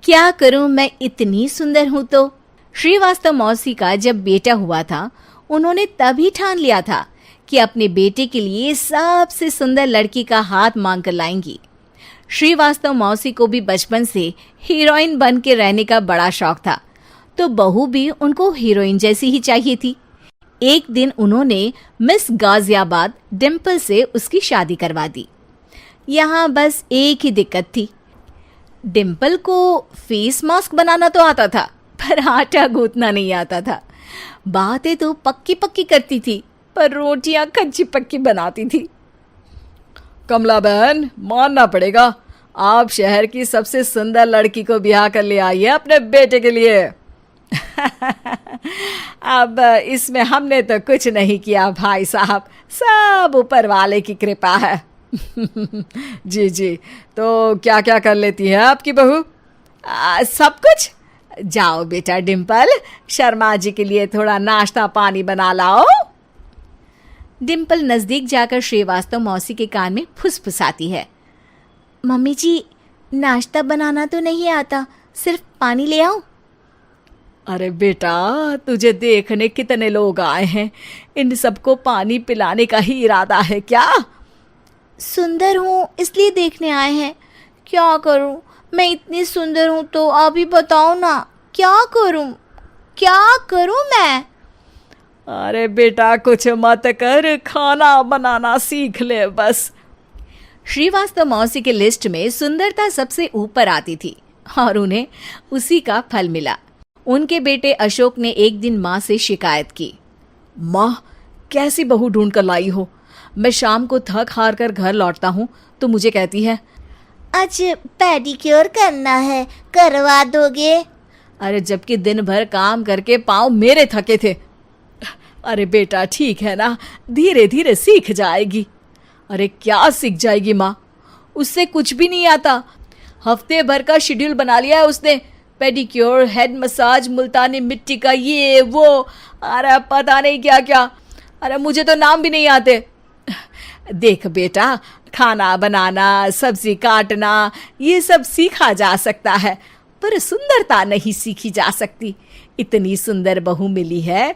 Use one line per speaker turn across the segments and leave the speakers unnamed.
क्या करूं, मैं इतनी सुंदर हूं तो। श्रीवास्तव मौसी का जब बेटा हुआ था, उन्होंने तभी ठान लिया था कि अपने बेटे के लिए सबसे सुंदर लड़की का हाथ मांग कर लाएंगी। श्रीवास्तव मौसी को भी बचपन से हीरोइन बन के रहने का बड़ा शौक था, तो बहू भी उनको हीरोइन जैसी ही चाहिए थी। एक दिन उन्होंने मिस गाजियाबाद डिम्पल से उसकी शादी करवा दी। यहाँ बस एक ही दिक्कत थी, डिम्पल को फेस मास्क बनाना तो आता था, पर आटा गूंथना नहीं आता था। बातें तो पक्की पक्की करती थी, पर रोटियां कच्ची पक्की बनाती थी।
कमला बहन, मानना पड़ेगा, आप शहर की सबसे सुंदर लड़की को ब्याह कर ले आई है अपने बेटे के लिए।
अब इसमें हमने तो कुछ नहीं किया भाई साहब, सब ऊपर वाले की कृपा है।
जी जी, तो क्या क्या कर लेती है आपकी बहू?
सब कुछ। जाओ बेटा डिम्पल, शर्मा जी के लिए थोड़ा नाश्ता पानी बना लाओ। डिम्पल नजदीक जाकर श्रीवास्तव मौसी के कान में फुसफुसाती है। मम्मी जी, नाश्ता बनाना तो नहीं आता, सिर्फ पानी ले आओ।
अरे बेटा, तुझे देखने कितने लोग आए हैं, इन सबको पानी पिलाने का ही इरादा है क्या?
सुंदर हूँ इसलिए देखने आए हैं। क्या करूँ, मैं इतनी सुंदर हूँ तो आप ही बताओ ना, क्या करूँ मैं?
अरे बेटा, कुछ मत कर, खाना बनाना सीख ले बस।
श्रीवास्तव मौसी के लिस्ट में सुंदरता सबसे ऊपर आती थी और उन्हें उसी का फल मिला। उनके बेटे अशोक ने एक दिन माँ से शिकायत की।
माँ, कैसी बहू ढूंढ कर लाई हो? मैं शाम को थक हार कर घर लौटता हूँ तो मुझे कहती है,
आज पेडिक्योर करना है, करवा दोगे?
अरे जबकि दिन भर काम करके पाँव मेरे थके थे। अरे बेटा, ठीक है ना, धीरे धीरे सीख जाएगी। अरे क्या सीख जाएगी माँ, उससे कुछ भी नहीं आता। हफ्ते भर का शेड्यूल बना लिया है उसने, पेडिक्योर, हेड मसाज, मुल्तानी मिट्टी का ये वो, अरे पता नहीं क्या क्या। अरे मुझे तो नाम भी नहीं आते। देख बेटा, खाना बनाना, सब्जी काटना, ये सब सीखा जा सकता है, पर सुंदरता नहीं सीखी जा सकती। इतनी सुंदर बहू मिली है,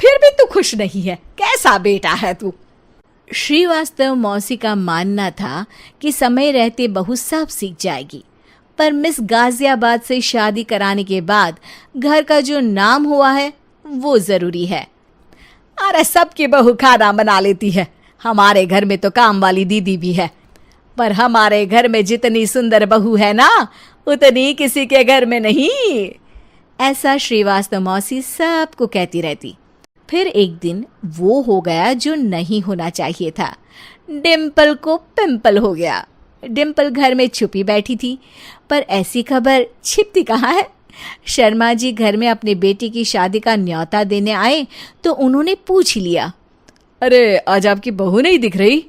फिर भी तू खुश नहीं है, कैसा बेटा है तू? श्रीवास्तव मौसी का मानना था कि समय रहते बहू सब सीख जाएगी, पर मिस गाजियाबाद से शादी कराने के बाद घर का जो नाम हुआ है वो जरूरी है। अरे सबकी बहू खाना बना लेती है, हमारे घर में तो काम वाली दीदी भी है, पर हमारे घर में जितनी सुंदर बहू है ना, उतनी किसी के घर में नहीं। ऐसा श्रीवास्तव मौसी सबको कहती रहती। फिर एक दिन वो हो गया जो नहीं होना चाहिए था, डिम्पल को पिंपल हो गया। डिम्पल घर में छुपी बैठी थी, पर ऐसी खबर छिपती कहाँ है। शर्मा जी घर में अपने बेटी की शादी का न्योता देने आए तो उन्होंने पूछ लिया, अरे आज आपकी बहू नहीं दिख रही?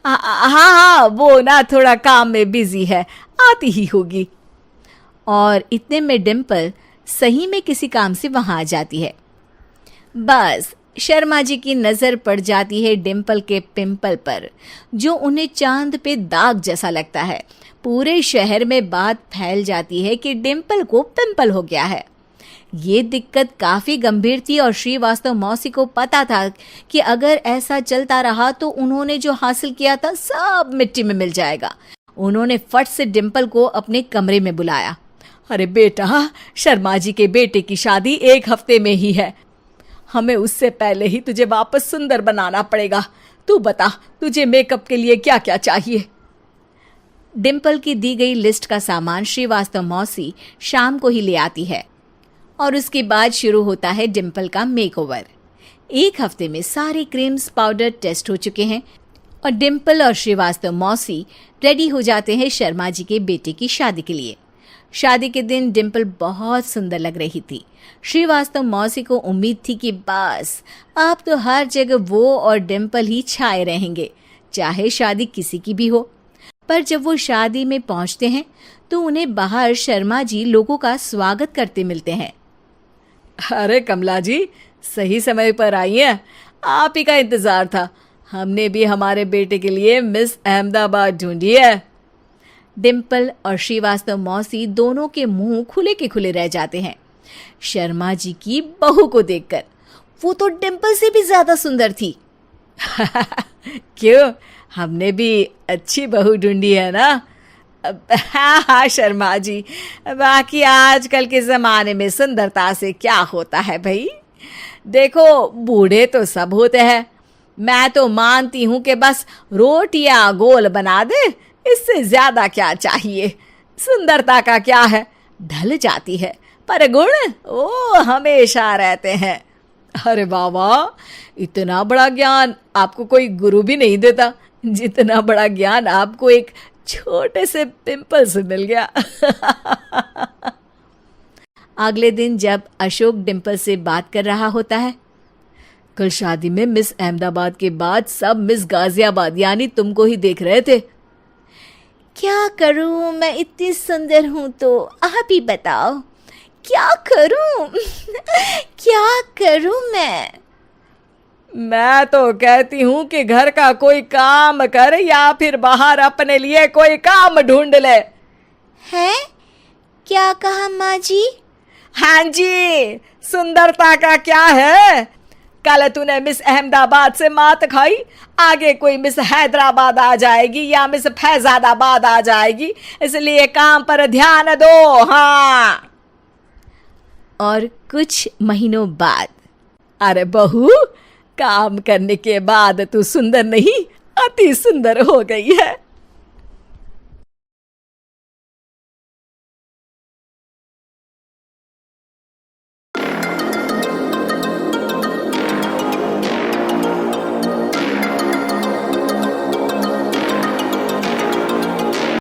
हाँ, वो ना थोड़ा काम में बिजी है, आती ही होगी। और इतने में डिम्पल सही में किसी काम से वहां आ जाती है। बस शर्मा जी की नजर पड़ जाती है डिम्पल के पिंपल पर, जो उन्हें चांद पे दाग जैसा लगता है। पूरे शहर में बात फैल जाती है कि डिम्पल को पिंपल हो गया है। ये दिक्कत काफी गंभीर थी और श्रीवास्तव मौसी को पता था कि अगर ऐसा चलता रहा तो उन्होंने जो हासिल किया था सब मिट्टी में मिल जाएगा। उन्होंने फट से डिम्पल को अपने कमरे में बुलाया।
अरे बेटा, शर्मा जी के बेटे की शादी 1 हफ्ते में ही है, हमें उससे पहले ही तुझे वापस सुंदर बनाना पड़ेगा। तू बता, तुझे मेकअप के लिए क्या क्या चाहिए?
डिम्पल की दी गई लिस्ट का सामान श्रीवास्तव मौसी शाम को ही ले आती है और उसके बाद शुरू होता है डिम्पल का मेकओवर। 1 हफ्ते में सारे क्रीम्स पाउडर टेस्ट हो चुके हैं और डिम्पल और श्रीवास्तव मौसी रेडी हो जाते हैं शर्मा जी के बेटे की शादी के लिए। शादी के दिन डिम्पल बहुत सुंदर लग रही थी। श्रीवास्तव मौसी को उम्मीद थी कि बस अब तो हर जगह वो और डिम्पल ही छाए रहेंगे, चाहे शादी किसी की भी हो। पर जब वो शादी में पहुंचते हैं तो उन्हें बाहर शर्मा जी लोगों का स्वागत करते मिलते हैं।
अरे कमला जी, सही समय पर आई हैं, आप ही का इंतजार था। हमने भी हमारे बेटे के लिए मिस अहमदाबाद ढूंढी है।
डिम्पल और श्रीवास्तव मौसी दोनों के मुंह खुले के खुले रह जाते हैं शर्मा जी की बहू को देखकर। वो तो डिम्पल से भी ज्यादा सुंदर थी।
क्यों, हमने भी अच्छी बहू ढूंढी है ना? हाँ हाँ शर्मा जी, बाकी आजकल के ज़माने में सुंदरता से क्या होता है भाई। देखो, बूढ़े तो सब होते हैं। मैं तो मानती हूँ कि बस रोटियां गोल बना दे, इससे ज्यादा क्या चाहिए। सुंदरता का क्या है, ढल जाती है, पर गुण वो हमेशा रहते हैं। अरे बाबा, इतना बड़ा ज्ञान आपको कोई गुरु भी नहीं देता जितना बड़ा ज्ञान आपको एक छोटे से पिंपल से मिल गया।
अगले दिन जब अशोक डिम्पल से बात कर रहा होता है,
कल शादी में मिस अहमदाबाद के बाद सब मिस गाजियाबाद यानी तुमको ही देख रहे थे।
क्या करूं, मैं इतनी सुंदर हूं तो आप ही बताओ क्या करूं। क्या करूं
मैं तो कहती हूं कि घर का कोई काम कर या फिर बाहर अपने लिए कोई काम ढूंढ ले।
है? क्या कहा माँ जी?
हाँ जी, सुंदरता का क्या है। कल तूने मिस अहमदाबाद से मात खाई, आगे कोई मिस हैदराबाद आ जाएगी या मिस फैजादाबाद आ जाएगी, इसलिए काम पर ध्यान दो। हाँ।
और कुछ महीनों बाद,
अरे बहू, काम करने के बाद तू सुंदर नहीं, अति सुंदर हो गई है।